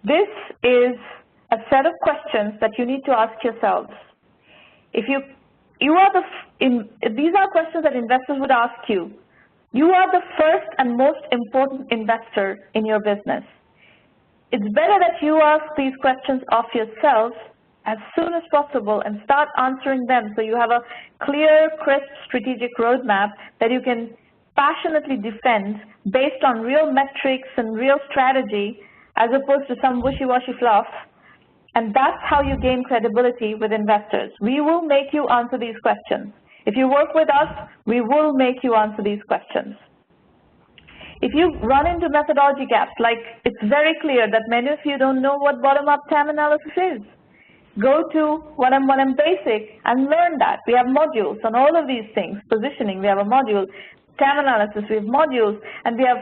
This is a set of questions that you need to ask yourselves. If you are these are questions that investors would ask you. You are the first and most important investor in your business. It's better that you ask these questions of yourself as soon as possible and start answering them so you have a clear, crisp strategic roadmap that you can passionately defend based on real metrics and real strategy as opposed to some wishy-washy fluff. And that's how you gain credibility with investors. We will make you answer these questions. If you work with us, we will make you answer these questions. If you run into methodology gaps, like it's very clear that many of you don't know what bottom-up TAM analysis is, go to 1M1M Basic and learn that. We have modules on all of these things. Positioning, we have a module. TAM analysis, we have modules, and we have,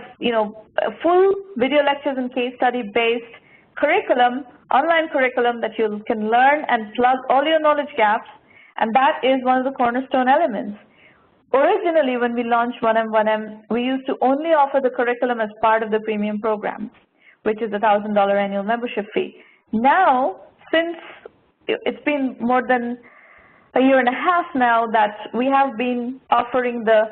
full video lectures and case study based curriculum, online curriculum that you can learn and plug all your knowledge gaps, and that is one of the cornerstone elements. Originally, when we launched 1M1M, we used to only offer the curriculum as part of the premium program, which is a $1,000 annual membership fee. Now, since it's been more than a year and a half now that we have been offering the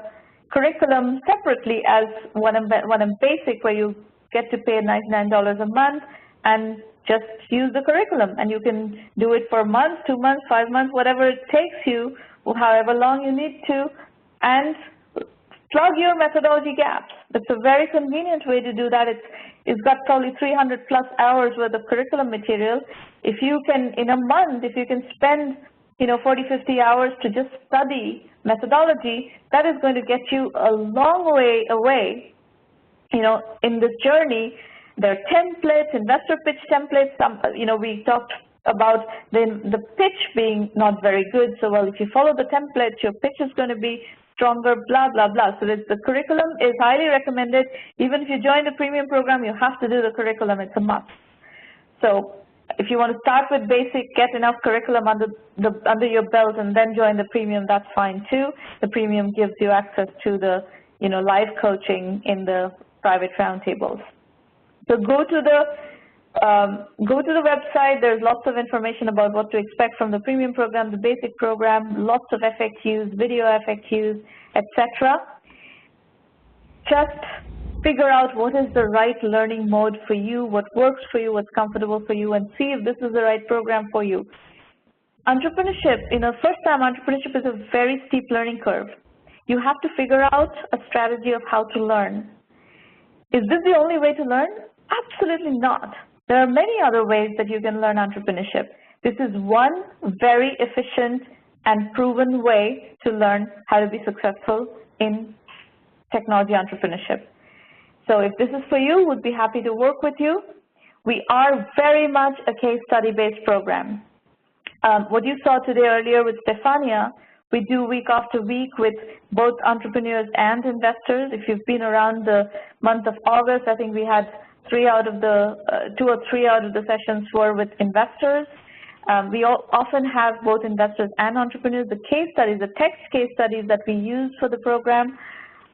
curriculum separately as 1M Basic, where you get to pay $99 a month and just use the curriculum, and you can do it for a month, 2 months, 5 months, whatever it takes you, however long you need to, and plug your methodology gaps. That's a very convenient way to do that. It's got probably 300 plus hours worth of curriculum material. If you can, in a month, if you can spend 40, 50 hours to just study methodology, that is going to get you a long way away, in this journey. There are templates, investor pitch templates. We talked about the pitch being not very good. So, well, if you follow the templates, your pitch is going to be stronger, blah, blah, blah. So the curriculum is highly recommended. Even if you join the premium program, you have to do the curriculum. It's a must. So if you want to start with basic, get enough curriculum under your belt and then join the premium, that's fine too. The premium gives you access to the live coaching in the private roundtables. So go to the website. There's lots of information about what to expect from the premium program, the basic program, lots of FAQs, video FAQs, etc. Just figure out what is the right learning mode for you, what works for you, what's comfortable for you, and see if this is the right program for you. Entrepreneurship, first-time entrepreneurship is a very steep learning curve. You have to figure out a strategy of how to learn. Is this the only way to learn? Absolutely not. There are many other ways that you can learn entrepreneurship. This is one very efficient and proven way to learn how to be successful in technology entrepreneurship. So if this is for you, we'd be happy to work with you. We are very much a case study-based program. What you saw today earlier with Stefania, we do week after week with both entrepreneurs and investors. If you've been around the month of August, I think we had 2 or 3 out of the sessions were with investors. We often have both investors and entrepreneurs. The case studies, the text case studies that we use for the program,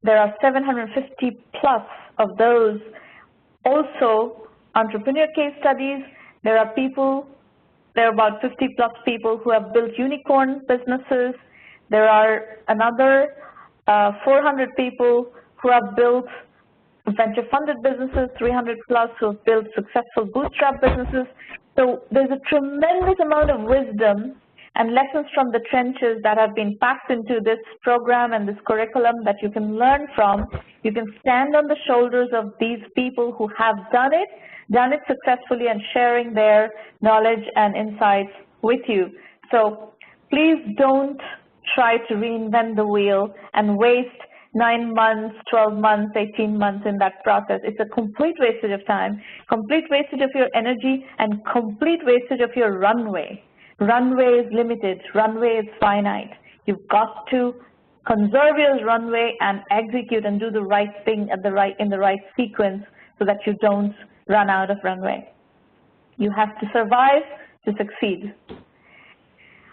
there are 750 plus of those. Also, entrepreneur case studies. There are about 50 plus people who have built unicorn businesses. There are another 400 people who have built venture-funded businesses, 300 plus who have built successful bootstrap businesses. So there's a tremendous amount of wisdom and lessons from the trenches that have been packed into this program and this curriculum that you can learn from. You can stand on the shoulders of these people who have done it successfully, and sharing their knowledge and insights with you. So please don't try to reinvent the wheel and waste 9 months, 12 months, 18 months in that process. It's a complete wastage of time, complete wastage of your energy, and complete wastage of your runway. Runway is limited. Runway is finite. You've got to conserve your runway and execute and do the right thing in the right sequence so that you don't run out of runway. You have to survive to succeed.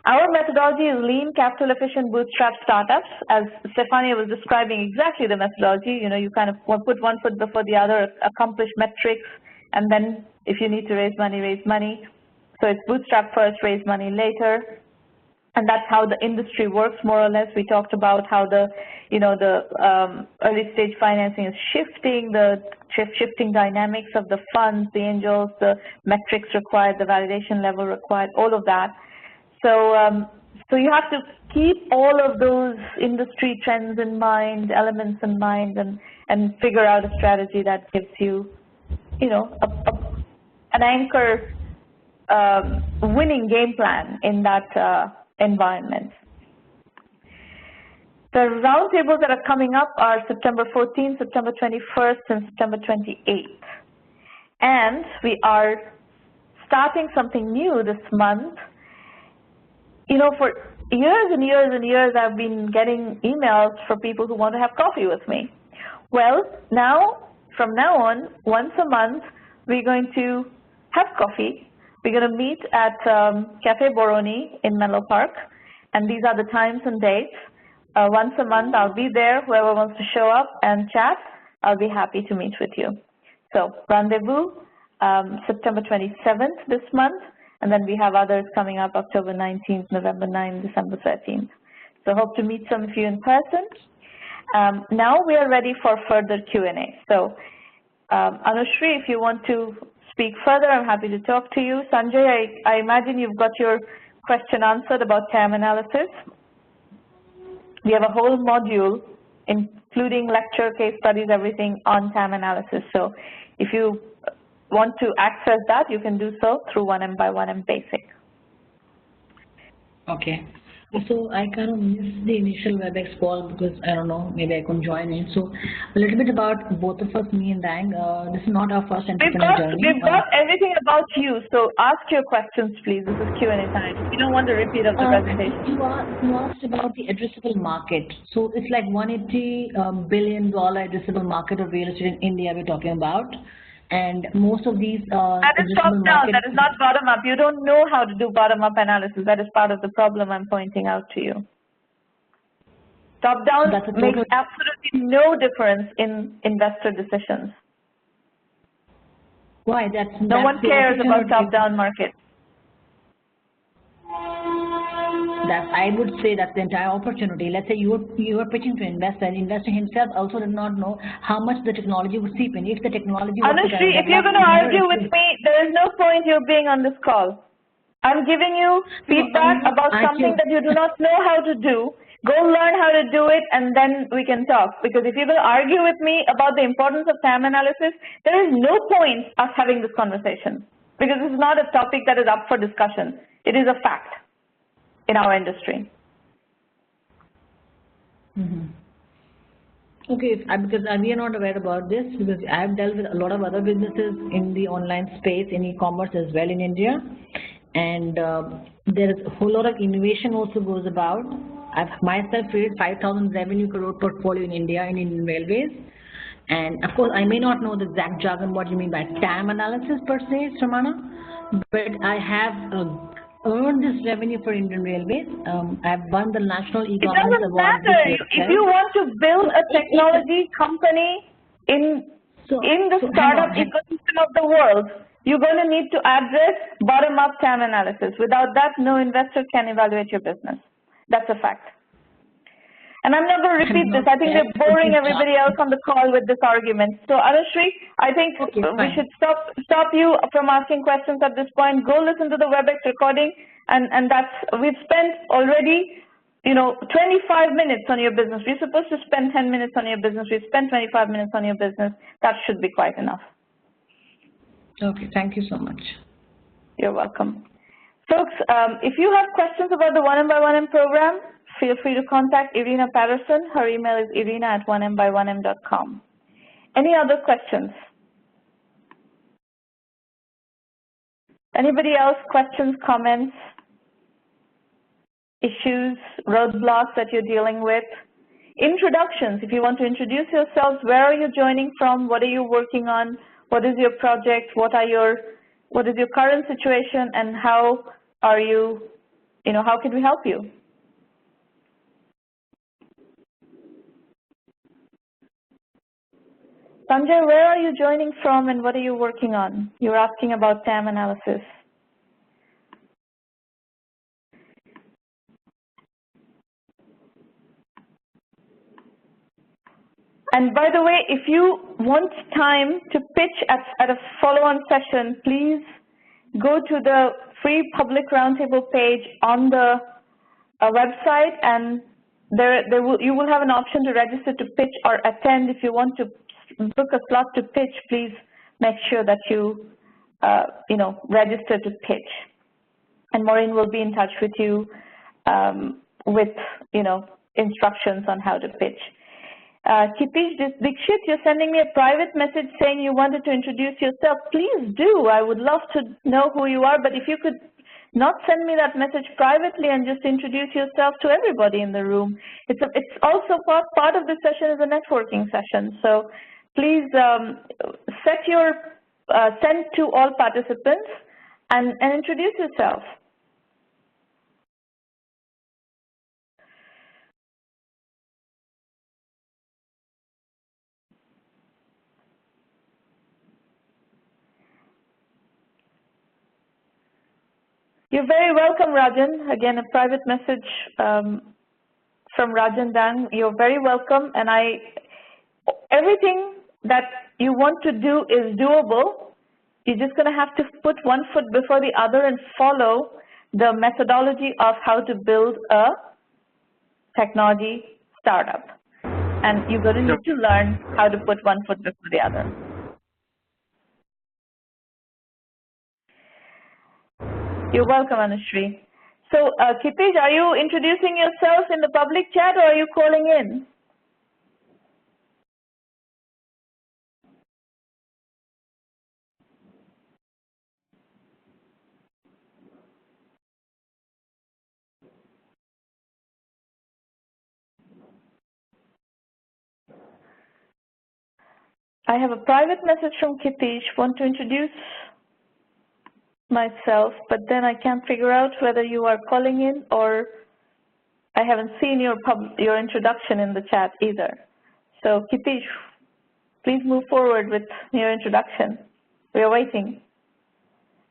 Our methodology is lean, capital-efficient bootstrap startups. As Stefania was describing exactly the methodology, you kind of put one foot before the other, accomplish metrics, and then if you need to raise money, raise money. So it's bootstrap first, raise money later. And that's how the industry works, more or less. We talked about how the, early stage financing is shifting, the shifting dynamics of the funds, the angels, the metrics required, the validation level required, all of that. So, so you have to keep all of those industry trends in mind, elements in mind, and figure out a strategy that gives you, an anchor winning game plan in that environment. The roundtables that are coming up are September 14th, September 21st, and September 28th. And we are starting something new this month. For years and years and years, I've been getting emails for people who want to have coffee with me. Well, from now on, once a month, we're going to have coffee. We're going to meet at Cafe Boroni in Menlo Park, and these are the times and dates. Once a month, I'll be there. Whoever wants to show up and chat, I'll be happy to meet with you. So, rendezvous, September 27th this month, and then we have others coming up October 19th, November 9th, December 13th. So, hope to meet some of you in person. Now we are ready for further Q&A. So, Anushri, if you want to speak further, I'm happy to talk to you. Sanjay, I imagine you've got your question answered about TAM analysis. We have a whole module, including lecture, case studies, everything on TAM analysis. So if you want to access that, you can do so through 1M1M Basic. Okay. So I kind of missed the initial WebEx call because I don't know, maybe I couldn't join in. So a little bit about both of us, me and Danngn. This is not our first entrepreneur journey. We've got everything about you. So ask your questions, please. This is Q&A time. You don't want a repeat of the presentation. You asked about the addressable market. So it's like $180 billion addressable market of real estate in India we're talking about. And most of these that is top-down, that is not bottom-up. You don't know how to do bottom-up analysis. That is part of the problem I'm pointing out to you. Top-down makes absolutely no difference in investor decisions. Why? No one cares about top-down markets. That I would say that's the entire opportunity. Let's say you are pitching to investor, and investor himself also did not know how much the technology would seep in. If the technology was Anushri, if you're going to argue with me, there is no point you being on this call. I'm giving you feedback about something that you do not know how to do. Go learn how to do it, and then we can talk. Because if you're going to argue with me about the importance of TAM analysis, there is no point us having this conversation. Because this is not a topic that is up for discussion. It is a fact in our industry. Okay, because we are not aware about this, because I have dealt with a lot of other businesses in the online space, in e-commerce as well in India, and there is a whole lot of innovation also goes about. I've myself created 5,000 revenue crore portfolio in India in Indian Railways, and of course I may not know the exact jargon what you mean by TAM analysis per se, Sramana, but I have earned this revenue for Indian Railways. I've won the National E-Governance Award. It doesn't matter. If you want to build a technology company in the startup ecosystem of the world, you're going to need to address bottom-up TAM analysis. Without that, no investor can evaluate your business. That's a fact. And I'm not going to repeat this. I think we're boring everybody else on the call with this argument. So, Anushri, I think we should stop you from asking questions at this point. Go listen to the WebEx recording, and we've spent already, 25 minutes on your business. We're supposed to spend 10 minutes on your business. We've spent 25 minutes on your business. That should be quite enough. Okay, thank you so much. You're welcome. Folks, if you have questions about the 1M1M program, feel free to contact Irina Patterson. Her email is irina@1M1M.com. Any other questions? Anybody else? Questions, comments, issues, roadblocks that you're dealing with? Introductions. If you want to introduce yourselves, where are you joining from? What are you working on? What is your project? What is your current situation, and how are you? How can we help you? Sanjay, where are you joining from and what are you working on? You're asking about TAM analysis. And by the way, if you want time to pitch at a follow-on session, please go to the free public roundtable page on the website, and you will have an option to register to pitch or attend. If you want to book a slot to pitch, please make sure that you register to pitch. And Maureen will be in touch with you with instructions on how to pitch. Kitish Dikshit, you're sending me a private message saying you wanted to introduce yourself. Please do. I would love to know who you are, but if you could not send me that message privately and just introduce yourself to everybody in the room. It's also part of the session is a networking session. So please send to all participants and introduce yourself. You're very welcome, Rajan. Again, a private message from Rajan Danngn. You're very welcome, and everything that you want to do is doable. You're just going to have to put one foot before the other and follow the methodology of how to build a technology startup. And you're going to need to learn how to put one foot before the other. You're welcome, Anushree. So, Kitish, are you introducing yourself in the public chat, or are you calling in? I have a private message from Kitish. Want to introduce myself, but then I can't figure out whether you are calling in, or I haven't seen your introduction in the chat either. So Kitish, please move forward with your introduction. We are waiting.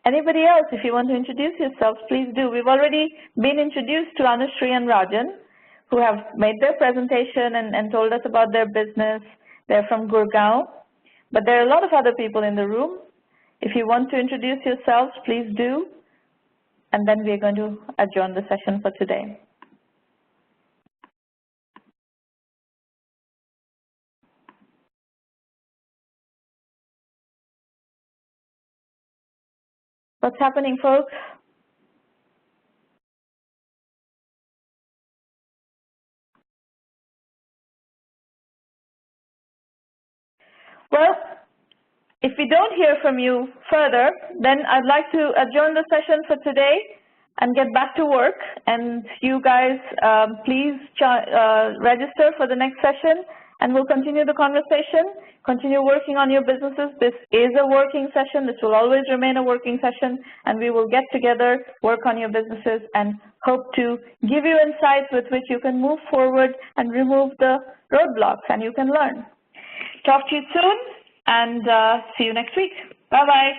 Anybody else, if you want to introduce yourselves, please do. We've already been introduced to Anushree and Rajan, who have made their presentation and told us about their business. They're from Gurgaon, but there are a lot of other people in the room. If you want to introduce yourselves, please do, and then we are going to adjourn the session for today. What's happening, folks? Well, if we don't hear from you further, then I'd like to adjourn the session for today and get back to work. And you guys, please register for the next session, and we'll continue the conversation, continue working on your businesses. This is a working session. This will always remain a working session, and we will get together, work on your businesses, and hope to give you insights with which you can move forward and remove the roadblocks, and you can learn. Talk to you soon, and see you next week. Bye-bye.